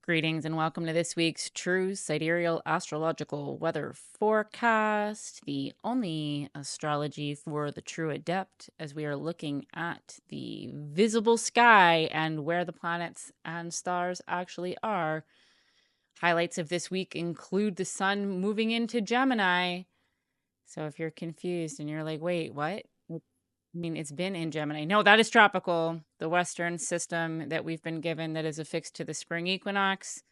Greetings and welcome to this week's True Sidereal Astrological Weather Forecast, the only astrology for the true adept, as we are looking at the visible sky and where the planets and stars actually are. Highlights of this week include the sun moving into Gemini. So if you're confused and you're like, wait, what? I mean, it's been in Gemini. No, that is tropical. The Western system that we've been given that is affixed to the spring equinox.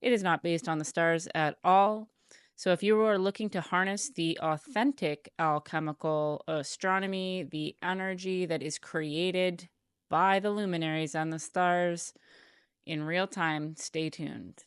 It is not based on the stars at all. So if you are looking to harness the authentic alchemical astronomy, the energy that is created by the luminaries and the stars in real time, stay tuned.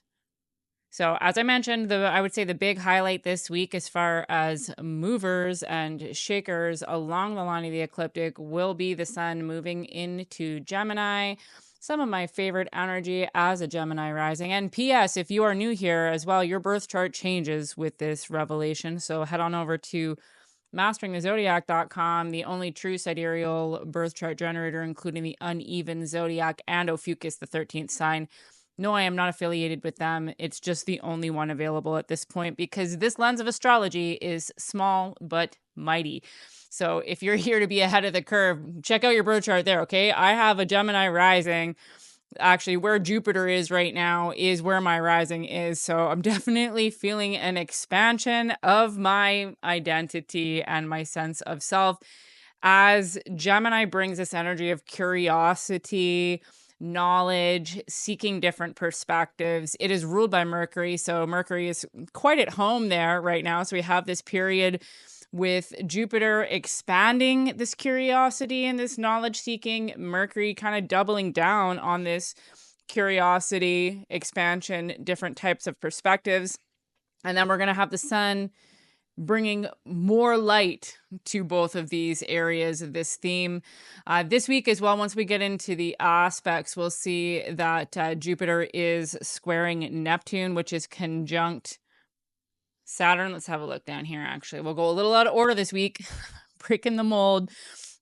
So as I mentioned, I would say the big highlight this week as far as movers and shakers along the line of the ecliptic will be the sun moving into Gemini. Some of my favorite energy as a Gemini rising. And P.S., if you are new here as well, your birth chart changes with this revelation. So head on over to masteringthezodiac.com, the only true sidereal birth chart generator, including the uneven zodiac and Ophiuchus, the 13th sign. No, I am not affiliated with them. It's just the only one available at this point because this lens of astrology is small but mighty. So if you're here to be ahead of the curve, check out your birth chart there, okay? I have a Gemini rising. Actually, where Jupiter is right now is where my rising is. So I'm definitely feeling an expansion of my identity and my sense of self as Gemini brings this energy of curiosity, knowledge, seeking different perspectives. It is ruled by Mercury, so Mercury is quite at home there right now. So we have this period with Jupiter expanding this curiosity and this knowledge seeking, Mercury kind of doubling down on this curiosity, expansion, different types of perspectives. And then we're going to have the sun bringing more light to both of these areas of this theme. This week as well, once we get into the aspects, we'll see that Jupiter is squaring Neptune, which is conjunct Saturn. Let's have a look down here, actually. We'll go a little out of order this week, breaking the mold.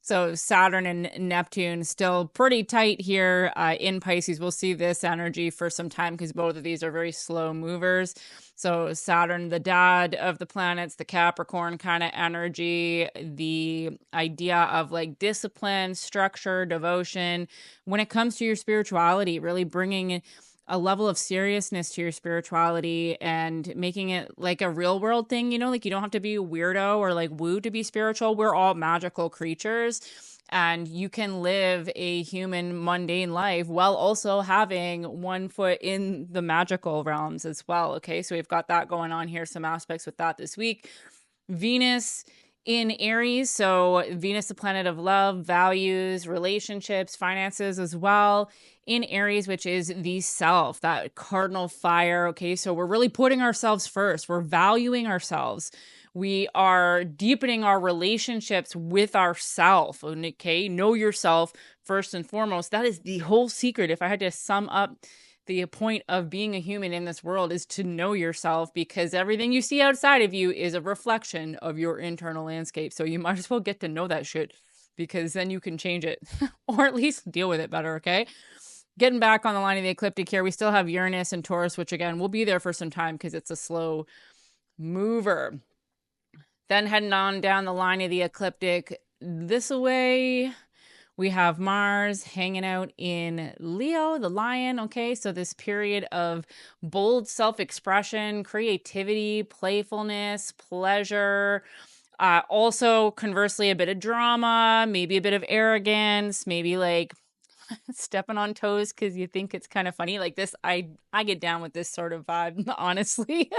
So Saturn and Neptune still pretty tight here in Pisces. We'll see this energy for some time because both of these are very slow movers. So Saturn, the dad of the planets, the Capricorn kind of energy, the idea of like discipline, structure, devotion. When it comes to your spirituality, really bringing a level of seriousness to your spirituality and making it like a real world thing, you know, like you don't have to be a weirdo or like woo to be spiritual. We're all magical creatures and you can live a human mundane life while also having one foot in the magical realms as well. Okay. So we've got that going on here, some aspects with that this week. Venus in Aries, so Venus, the planet of love, values, relationships, finances as well. In Aries, which is the self, that cardinal fire. Okay, so we're really putting ourselves first. We're valuing ourselves. We are deepening our relationships with ourself. Okay, know yourself first and foremost. That is the whole secret. If I had to sum up the point of being a human in this world is to know yourself, because everything you see outside of you is a reflection of your internal landscape. So you might as well get to know that shit, because then you can change it or at least deal with it better. Okay. Getting back on the line of the ecliptic here, we still have Uranus and Taurus, which again, will be there for some time because it's a slow mover. Then heading on down the line of the ecliptic this way, we have Mars hanging out in Leo, the lion. Okay, so this period of bold self-expression, creativity, playfulness, pleasure. Also, conversely, a bit of drama, maybe a bit of arrogance, maybe like stepping on toes because you think it's kind of funny. Like this, I get down with this sort of vibe, honestly.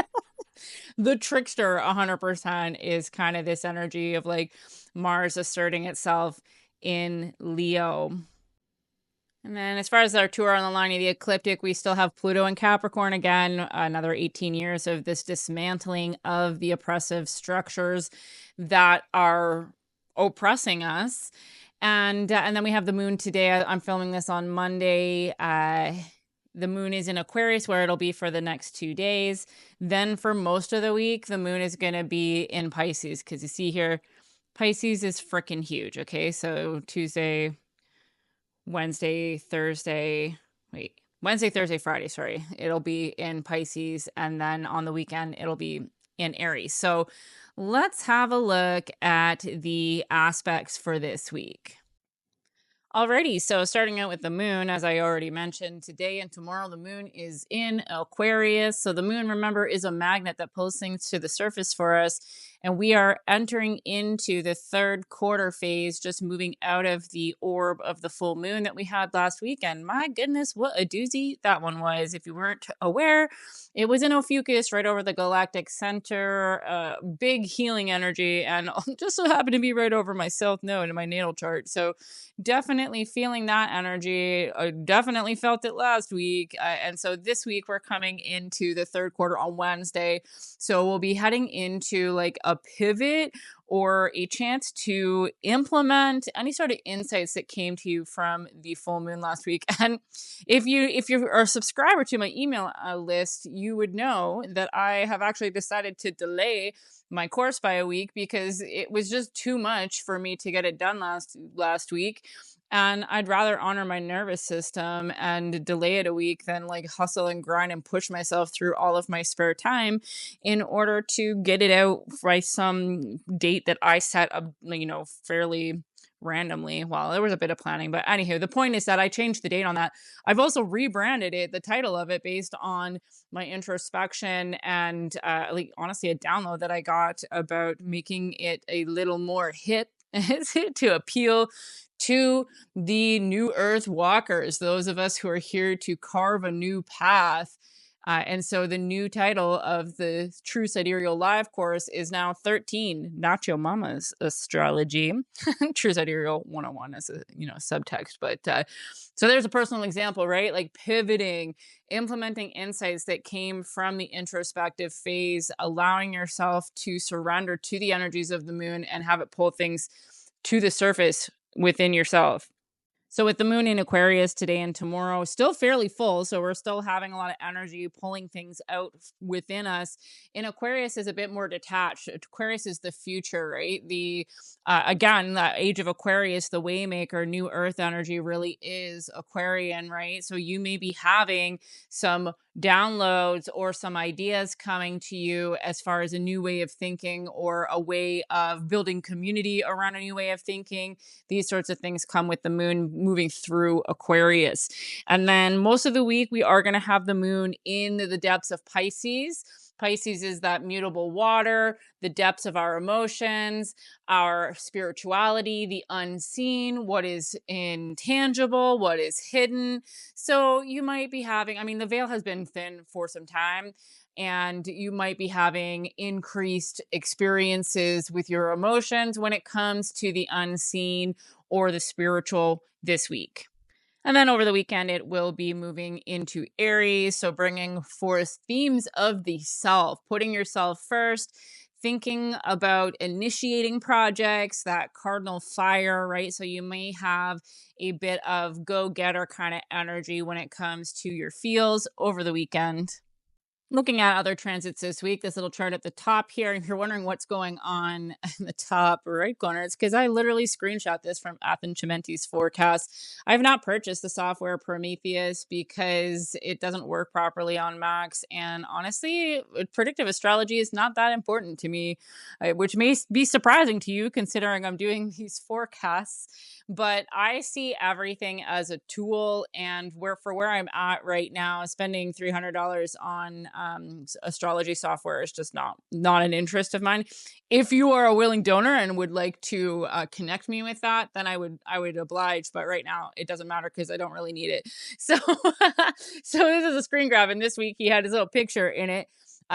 The trickster 100% is kind of this energy of like Mars asserting itself in Leo. And then as far as our tour on the line of the ecliptic, we still have Pluto and Capricorn again, another 18 years of this dismantling of the oppressive structures that are oppressing us. And then we have the moon today. I'm filming this on Monday. The moon is in Aquarius, where it'll be for the next 2 days. Then for most of the week, the moon is going to be in Pisces, because you see here, Pisces is freaking huge. Okay, so Tuesday, Wednesday, Thursday, wait, Wednesday, Thursday, Friday, sorry. It'll be in Pisces, and then on the weekend it'll be in Aries. So let's have a look at the aspects for this week. Alrighty, so starting out with the moon, as I already mentioned, today and tomorrow the moon is in Aquarius. So the moon, remember, is a magnet that pulls things to the surface for us. And we are entering into the third quarter phase, just moving out of the orb of the full moon that we had last week. And my goodness, what a doozy that one was. If you weren't aware, it was in Ophiuchus, right over the galactic center, big healing energy, and just so happened to be right over my south node in my natal chart. So definitely feeling that energy. I definitely felt it last week. And so this week we're coming into the third quarter on Wednesday. So we'll be heading into like a pivot or a chance to implement any sort of insights that came to you from the full moon last week. And if you are a subscriber to my email list, you would know that I have actually decided to delay my course by a week because it was just too much for me to get it done last week. And I'd rather honor my nervous system and delay it a week than like hustle and grind and push myself through all of my spare time in order to get it out by some date that I set up, fairly randomly. Well, there was a bit of planning, but anywho, the point is that I changed the date on that. I've also rebranded it, the title of it, based on my introspection and honestly a download that I got about making it a little more hip to appeal to the new earth walkers, those of us who are here to carve a new path. And so the new title of the True Sidereal Live course is now 13 Nacho Mama's Astrology. True Sidereal 101 as a subtext. But so there's a personal example, right? Like pivoting, implementing insights that came from the introspective phase, allowing yourself to surrender to the energies of the moon and have it pull things to the surface within yourself. So with the moon in Aquarius today and tomorrow, still fairly full. So we're still having a lot of energy pulling things out within us. In Aquarius is a bit more detached. Aquarius is the future, right? Again, the age of Aquarius, the waymaker, new earth energy really is Aquarian, right? So you may be having some downloads or some ideas coming to you as far as a new way of thinking or a way of building community around a new way of thinking. These sorts of things come with the moon moving through Aquarius. And then most of the week, we are going to have the moon in the depths of Pisces. Pisces is that mutable water, the depths of our emotions, our spirituality, the unseen, what is intangible, what is hidden. So you might be having, the veil has been thin for some time, and you might be having increased experiences with your emotions when it comes to the unseen or the spiritual this week. And then over the weekend, it will be moving into Aries. So bringing forth themes of the self, putting yourself first, thinking about initiating projects, that cardinal fire, right? So you may have a bit of go-getter kind of energy when it comes to your feels over the weekend. Looking at other transits this week, this little chart at the top here, if you're wondering what's going on in the top right corner, it's because I literally screenshot this from Athen Chimenti's forecast. I have not purchased the software Prometheus because it doesn't work properly on Macs. And honestly, predictive astrology is not that important to me, which may be surprising to you considering I'm doing these forecasts. But I see everything as a tool, and where I'm at right now, spending $300 on astrology software is just not an interest of mine. If you are a willing donor and would like to connect me with that, then I would oblige. But right now, it doesn't matter because I don't really need it. So, so this is a screen grab, and this week he had his little picture in it.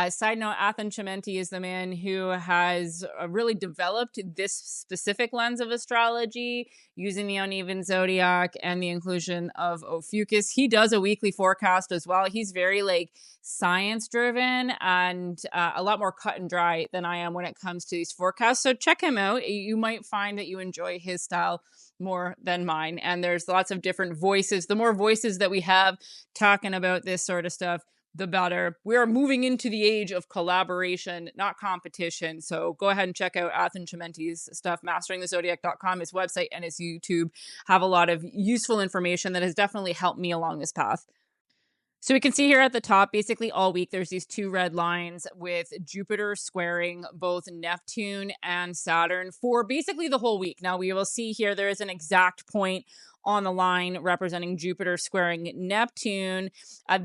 Side note, Athen Chimenti is the man who has really developed this specific lens of astrology using the uneven zodiac and the inclusion of Ophiuchus. He does a weekly forecast as well. He's very science driven and a lot more cut and dry than I am when it comes to these forecasts. So check him out. You might find that you enjoy his style more than mine. And there's lots of different voices. The more voices that we have talking about this sort of stuff, the better. We are moving into the age of collaboration, not competition. So go ahead and check out Athen Chimenti's stuff. Masteringthezodiac.com, his website and his YouTube have a lot of useful information that has definitely helped me along this path. So we can see here at the top, basically all week, there's these two red lines with Jupiter squaring both Neptune and Saturn for basically the whole week. Now we will see here there is an exact point on the line representing Jupiter squaring Neptune.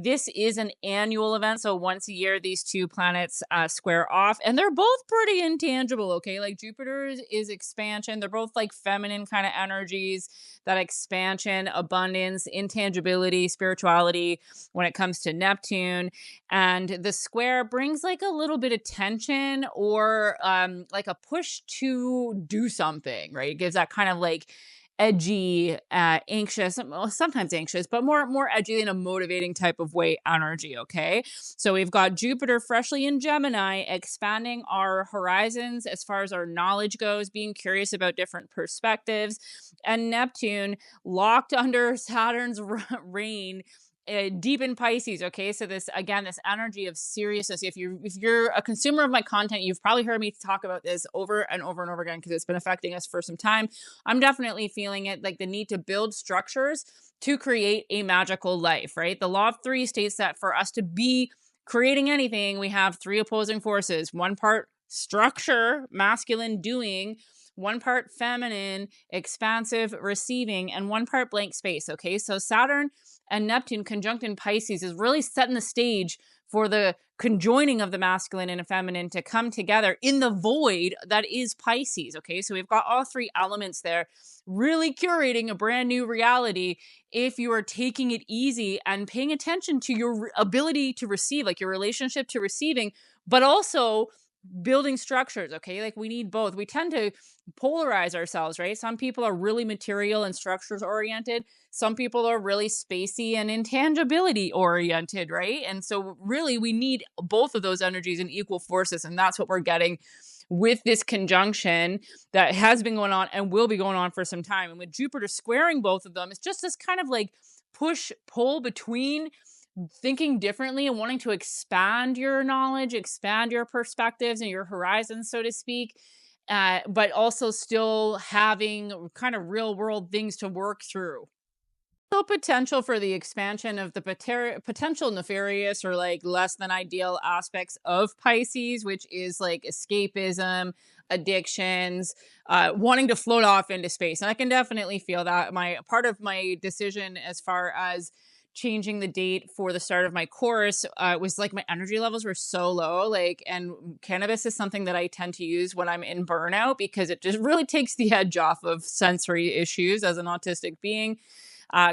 This is an annual event. So once a year, these two planets square off, and they're both pretty intangible. Okay. Like Jupiter is expansion. They're both like feminine kind of energies, that expansion, abundance, intangibility, spirituality when it comes to Neptune. And the square brings like a little bit of tension or like a push to do something, right? It gives that kind of like edgy, anxious, well, sometimes anxious, but more edgy in a motivating type of way energy. Okay. So we've got Jupiter freshly in Gemini, expanding our horizons as far as our knowledge goes, being curious about different perspectives, and Neptune locked under Saturn's reign, deep in Pisces. Okay, so this again, this energy of seriousness. If you're a consumer of my content, you've probably heard me talk about this over and over and over again because it's been affecting us for some time. I'm definitely feeling it, like the need to build structures to create a magical life. Right, the law of three states that for us to be creating anything, we have three opposing forces: one part structure, masculine doing, one part feminine, expansive receiving, and one part blank space. Okay, so Saturn and Neptune conjunct in Pisces is really setting the stage for the conjoining of the masculine and the feminine to come together in the void that is Pisces. Okay, so we've got all three elements there, really curating a brand new reality if you are taking it easy and paying attention to your ability to receive, like your relationship to receiving, but also building structures. Okay, like we need both. We tend to polarize ourselves, right? Some people are really material and structures oriented, some people are really spacey and intangibility oriented, right? And so really we need both of those energies in equal forces, and that's what we're getting with this conjunction that has been going on and will be going on for some time. And with Jupiter squaring both of them, it's just this kind of like push pull between thinking differently and wanting to expand your knowledge, expand your perspectives and your horizons, so to speak, but also still having kind of real world things to work through. So potential for the expansion of the potential nefarious or like less than ideal aspects of Pisces, which is like escapism, addictions, wanting to float off into space. And I can definitely feel that. My part of my decision as far as changing the date for the start of my course was like my energy levels were so low, like, and cannabis is something that I tend to use when I'm in burnout because it just really takes the edge off of sensory issues as an autistic being.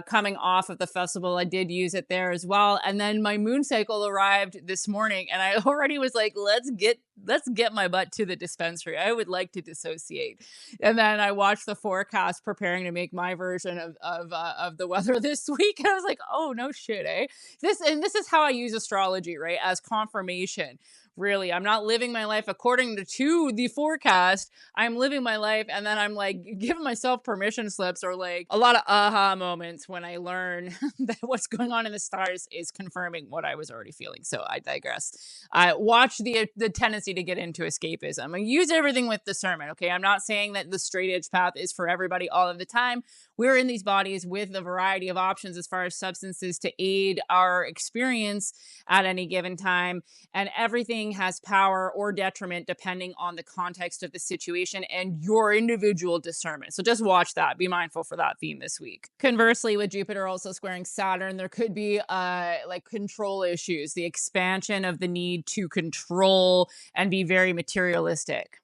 Coming off of the festival, I did use it there as well. And then my moon cycle arrived this morning, and I already was like, let's get my butt to the dispensary. I would like to dissociate. And then I watched the forecast, preparing to make my version of the weather this week. And I was like, oh no shit, eh? This is how I use astrology, right? As confirmation. Really, I'm not living my life according to the forecast. I'm living my life, and then I'm like giving myself permission slips or like a lot of aha moments when I learn that what's going on in the stars is confirming what I was already feeling. So I digress. I watch the tendency to get into escapism. I use everything with discernment. Okay, I'm not saying that the straight edge path is for everybody all of the time. We're in these bodies with a variety of options as far as substances to aid our experience at any given time, and everything has power or detriment depending on the context of the situation and your individual discernment. So just watch that. Be mindful for that theme this week. Conversely, with Jupiter also squaring Saturn, there could be like control issues, the expansion of the need to control and be very materialistic.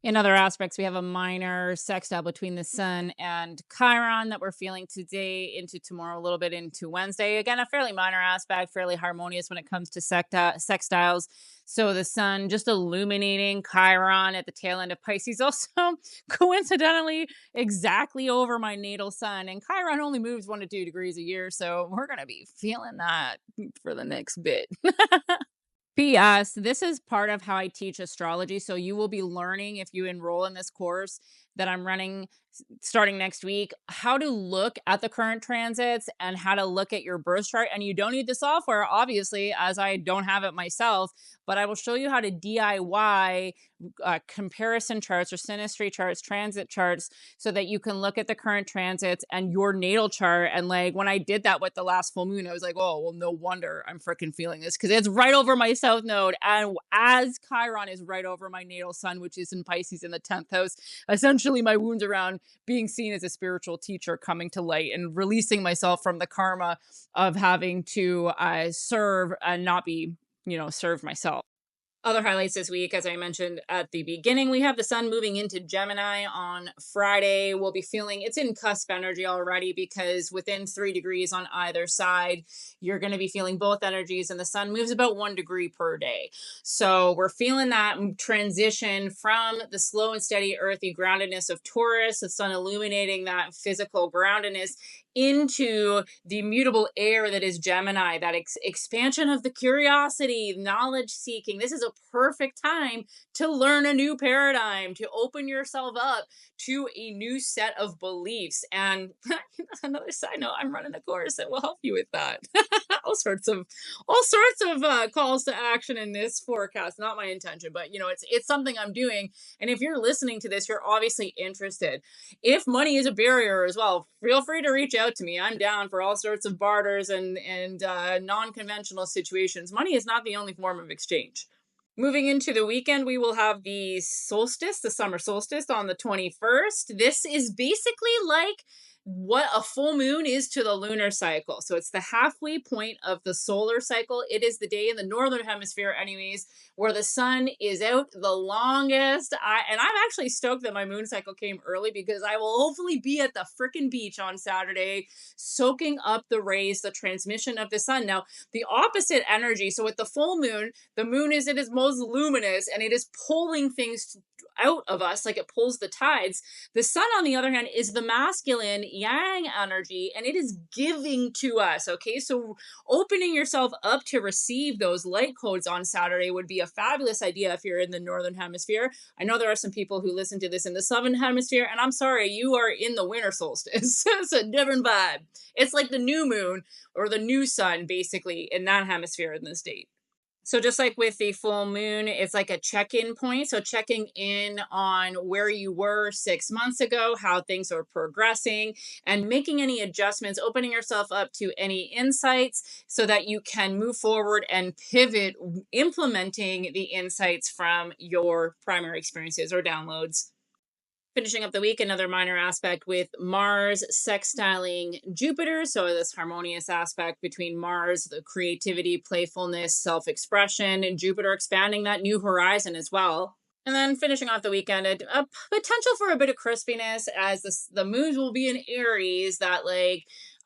In other aspects, we have a minor sextile between the Sun and Chiron that we're feeling today into tomorrow, a little bit into Wednesday. Again, a fairly minor aspect, fairly harmonious when it comes to sextiles. So the Sun just illuminating Chiron at the tail end of Pisces. Also, coincidentally, exactly over my natal Sun. And Chiron only moves 1 to 2 degrees a year. So we're going to be feeling that for the next bit. P.S. This is part of how I teach astrology. So you will be learning if you enroll in this course that I'm running starting next week, how to look at the current transits and how to look at your birth chart. And you don't need the software, obviously, as I don't have it myself, but I will show you how to DIY comparison charts or synastry charts, transit charts, so that you can look at the current transits and your natal chart. And like when I did that with the last full moon, I was like, oh, well, no wonder I'm freaking feeling this, because it's right over my south node. And as Chiron is right over my natal sun, which is in Pisces in the 10th house, essentially my wounds around being seen as a spiritual teacher coming to light and releasing myself from the karma of having to serve and not be, served myself. Other highlights this week, as I mentioned at the beginning, we have the sun moving into Gemini on Friday. We'll be feeling it's in cusp energy already, because within 3 degrees on either side, you're going to be feeling both energies, and the sun moves about 1 degree per day. So we're feeling that transition from the slow and steady earthy groundedness of Taurus, the sun illuminating that physical groundedness, into the mutable air that is Gemini, that expansion of the curiosity, knowledge seeking. This is a perfect time to learn a new paradigm, to open yourself up to a new set of beliefs. And another side note, I'm running a course that will help you with that. all sorts of calls to action in this forecast. Not my intention, but it's something I'm doing. And if you're listening to this, you're obviously interested. If money is a barrier as well, feel free to reach out to me. I'm down for all sorts of barters and non-conventional situations. Money is not the only form of exchange. Moving into the weekend, we will have the solstice, the summer solstice on the 21st. This is basically like what a full moon is to the lunar cycle. So it's the halfway point of the solar cycle. It is the day in the northern hemisphere, anyways, where the sun is out the longest. I'm actually stoked that my moon cycle came early, because I will hopefully be at the freaking beach on Saturday, soaking up the rays, the transmission of the sun. Now, the opposite energy. So with the full moon, the moon is at its most luminous, and it is pulling things out of us, like it pulls the tides. The sun, on the other hand, is the masculine yang energy, and it is giving to us. Okay, so opening yourself up to receive those light codes on Saturday would be a fabulous idea if you're in the northern hemisphere. I know there are some people who listen to this in the southern hemisphere, and I'm sorry, you are in the winter solstice. It's a different vibe. It's like the new moon or the new sun, basically, in that hemisphere in the state. So just like with the full moon, it's like a check-in point. So checking in on where you were 6 months ago, how things are progressing, and making any adjustments, opening yourself up to any insights so that you can move forward and pivot, implementing the insights from your primary experiences or downloads. Finishing up the week, another minor aspect with Mars sextiling Jupiter. So this harmonious aspect between Mars, the creativity, playfulness, self-expression, and Jupiter expanding that new horizon as well. And then finishing off the weekend, a potential for a bit of crispiness, as the moons will be in Aries, that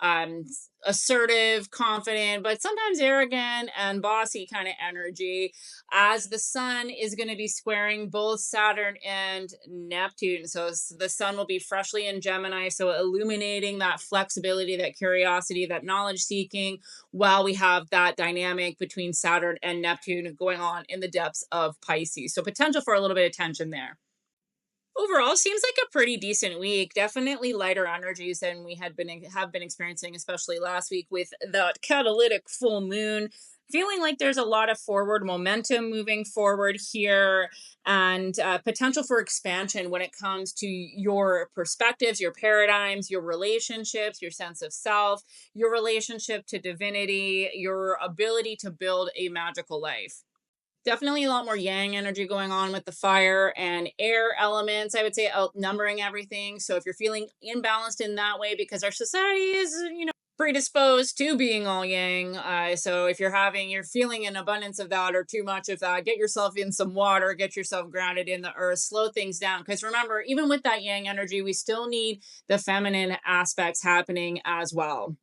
um, assertive, confident, but sometimes arrogant and bossy kind of energy, as the sun is going to be squaring both Saturn and Neptune. So the sun will be freshly in Gemini, so illuminating that flexibility, that curiosity, that knowledge seeking, while we have that dynamic between Saturn and Neptune going on in the depths of Pisces. So potential for a little bit of tension there. Overall, seems like a pretty decent week. Definitely lighter energies than we have been experiencing, especially last week with that catalytic full moon. Feeling like there's a lot of forward momentum moving forward here, and potential for expansion when it comes to your perspectives, your paradigms, your relationships, your sense of self, your relationship to divinity, your ability to build a magical life. Definitely a lot more yang energy going on with the fire and air elements, I would say, outnumbering everything. So if you're feeling imbalanced in that way, because our society is, predisposed to being all yang. So if you're feeling an abundance of that or too much of that, get yourself in some water, get yourself grounded in the earth, slow things down. Because remember, even with that yang energy, we still need the feminine aspects happening as well.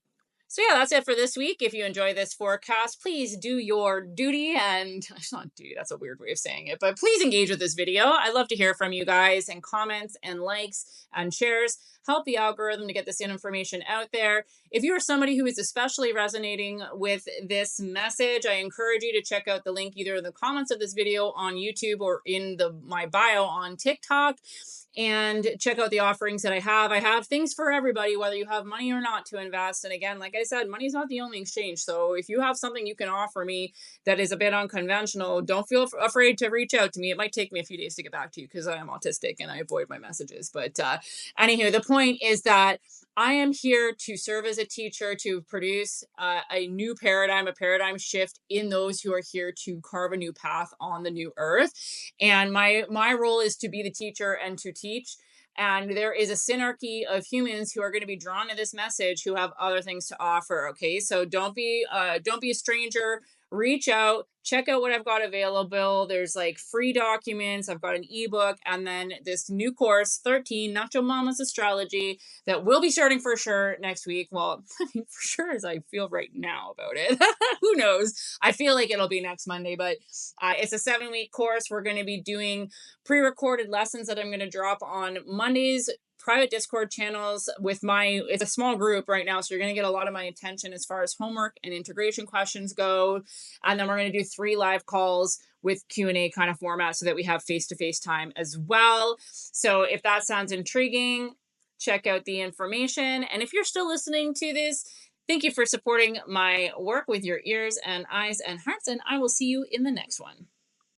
So yeah, that's it for this week. If you enjoy this forecast, please do your duty, and it's not duty, that's a weird way of saying it, but please engage with this video. I love to hear from you guys, and comments and likes and shares help the algorithm to get this information out there. if you are somebody who is especially resonating with this message, I encourage you to check out the link either in the comments of this video on YouTube or in my bio on TikTok, and check out the offerings that I have. I have things for everybody, whether you have money or not to invest. And again, like I said, money is not the only exchange. So if you have something you can offer me that is a bit unconventional, don't feel afraid to reach out to me. It might take me a few days to get back to you because I am autistic and I avoid my messages. But anywho, the point is that I am here to serve as a teacher, to produce a new paradigm, a paradigm shift in those who are here to carve a new path on the new earth. And my role is to be the teacher and to teach. And there is a synarchy of humans who are going to be drawn to this message who have other things to offer. Okay, so don't be a stranger. Reach out, check out what I've got available. There's like free documents. I've got an ebook, and then this new course, 13 Nacho Mama's Astrology, that will be starting for sure next week. Well, I mean, for sure as I feel right now about it. Who knows? I feel like it'll be next Monday, but it's a 7-week course. We're going to be doing pre-recorded lessons that I'm going to drop on Mondays, private Discord channels with it's a small group right now. So you're going to get a lot of my attention as far as homework and integration questions go. And then we're going to do 3 live calls with Q&A kind of format so that we have face-to-face time as well. So if that sounds intriguing, check out the information. And if you're still listening to this, thank you for supporting my work with your ears and eyes and hearts. And I will see you in the next one.